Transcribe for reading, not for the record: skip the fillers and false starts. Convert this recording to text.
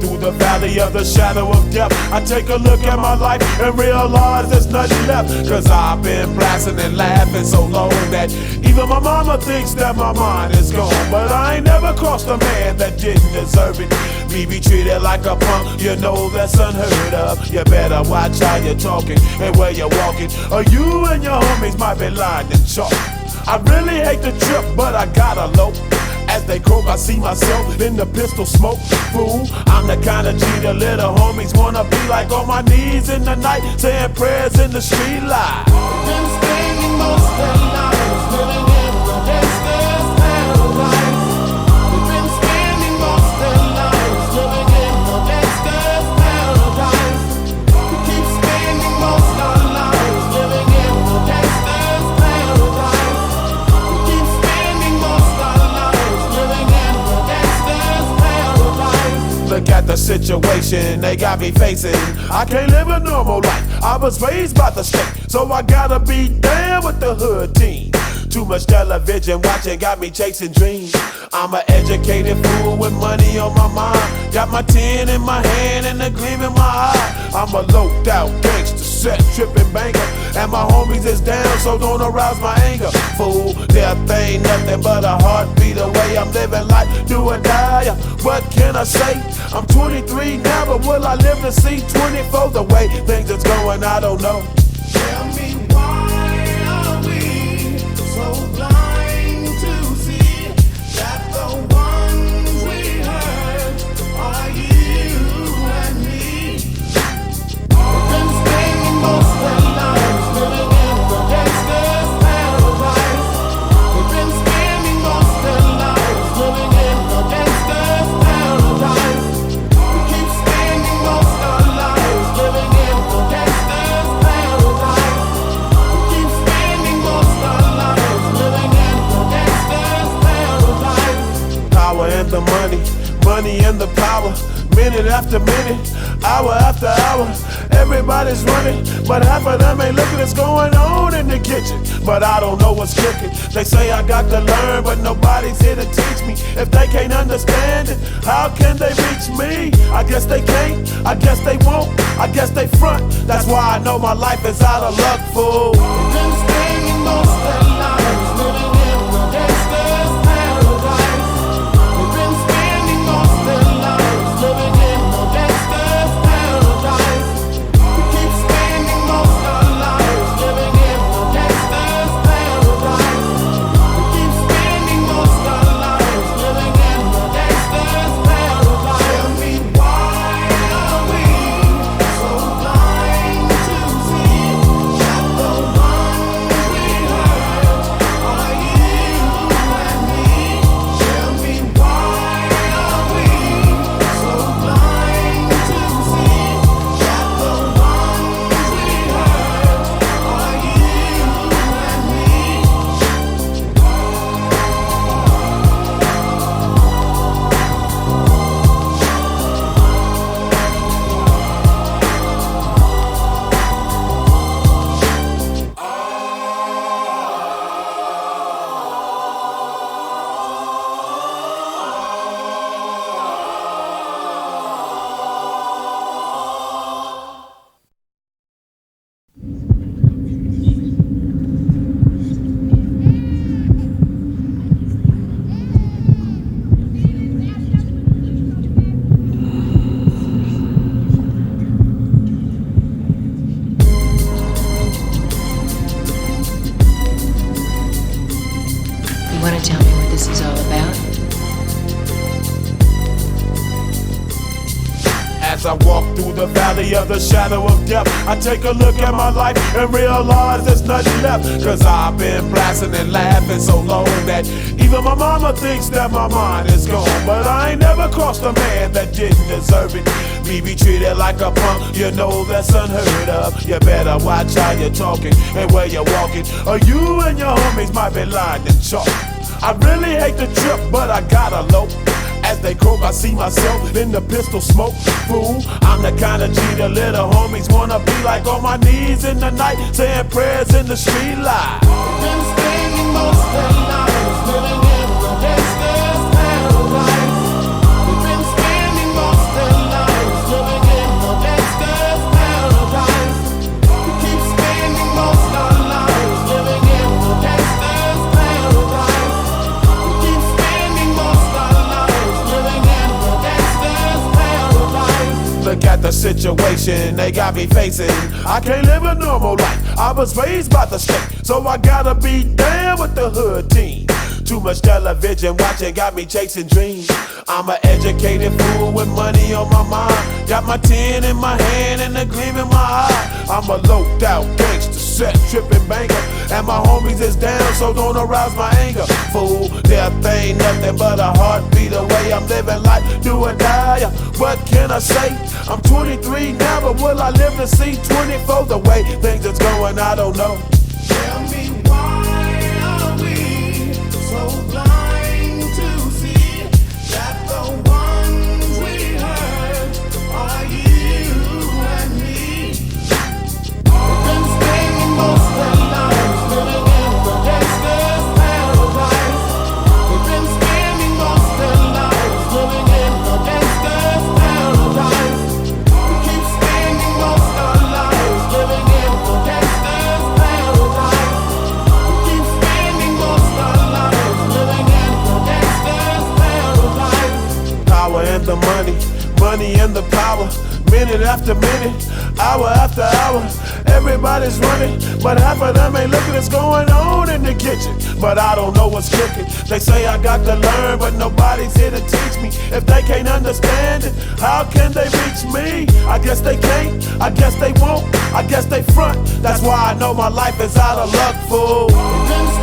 through the valley of the shadow of death, I take a look at my life and realize there's nothing left. Cause I've been blasting and laughing so long that even my mama thinks that my mind is gone. But I ain't never crossed a man that didn't deserve it. Me be treated like a punk, you know that's unheard of. You better watch how you're talking and where you're walking, or you and your homies might be lined in chalk. I really hate the trip, but I gotta low. As they croak, I see myself in the pistol smoke. Fool, I'm the kind of G the little homies wanna be like, on my knees in the night, saying prayers in the street light. Been spending most of their lives living in the gangster's paradise. We've been spending most of their lives living in the gangster's paradise. We keep spending most of our lives living in the gangster's paradise. We keep spending most of our lives living in the gangster's paradise. Look at the situation they got me facing. I can't live a normal life. I was raised by the state, so I gotta be down with the hood team. Too much television watching got me chasing dreams. I'm an educated fool with money on my mind. Got my tin in my hand and a gleam in my eye. I'm a loped out gangster, set tripping banker, and my homies is down, so don't arouse my anger. Fool, death ain't nothing but a heartbeat away. I'm living life, do or die. What can I say? I'm 23 now, but will I live to see 24? The way things is going, I don't know. Tell me, why are we so blind to see that the ones we hurt are you and me? We've been spending most of our lives living in the gangster's paradise. We've been spending most of our lives living in the gangster's paradise. We keep spending most of our lives living in the gangster's paradise. We keep spending most of our lives living in the gangster's paradise. Power and the money, money and the power. Minute after minute, hour after hour, everybody's running, but half of them ain't looking what's going on in the kitchen. But I don't know what's cooking. They say I got to learn, but nobody's here to teach me. If they can't understand it, how can they reach me? I guess they can't, I guess they won't, I guess they front. That's why I know my life is out of luck, fool. We've been spending most of our lives living in the gangster's paradise. We've been spending most of our lives living in the gangster's paradise. We keep spending most of our lives living in the gangster's paradise. We keep spending most of our lives living in the gangster's paradise. Tell me, why are we so blind to see that the ones we hurt are you and me? Tell me, why are we so blind to see that the ones we hurt are you and me? You want to tell me what this is all about? As I walk through the valley of the shadow of death, I take a look at my life and realize there's nothing left. Cause I've been blasting and laughing so long that even my mama thinks that my mind is gone. But I ain't never crossed a man that didn't deserve it. Me be treated like a punk, you know that's unheard of. You better watch how you're talking and where you're walking, or you and your homies might be lined in chalk. I really hate the trip, but I gotta low. As they croak, I see myself in the pistol smoke. Fool, I'm the kind of G the little homies wanna be like, on my knees in the night, saying prayers in the street light. Been spending most of their lives living in the gangster's paradise. We've been spending most of their lives situation they got me facing. I can't live a normal life. I was raised by the state, so I gotta be down with the hood team. Too much television watching got me chasing dreams. I'm an educated fool with money on my mind. Got my tin in my hand and a gleam in my eye. I'm a loped out gangster, set tripping banker, and my homies is down, so don't arouse my anger. Fool, death ain't nothing but a heartbeat away. I'm living life, do or die. What can I say? I'm 23 now, but will I live to see 24? The way things is going, I don't know. Tell me why are we so blind to see that the ones we hurt are you and me? We've been spending most of our lives living in the gangster's paradise. We've been spending most of our lives living in the gangster's paradise. We keep spending most of our lives living in the gangster's paradise. We keep spending most of our lives living in the gangster's paradise. Power and the money, money and the power. Minute after minute, hour after hour, everybody's running, but half of them ain't looking what's going on in the kitchen. But I don't know what's cooking. They say I got to learn, but nobody's here to teach me. If they can't understand it, how can they reach me? I guess they can't, I guess they won't, I guess they front. That's why I know my life is out of luck, fool. We've been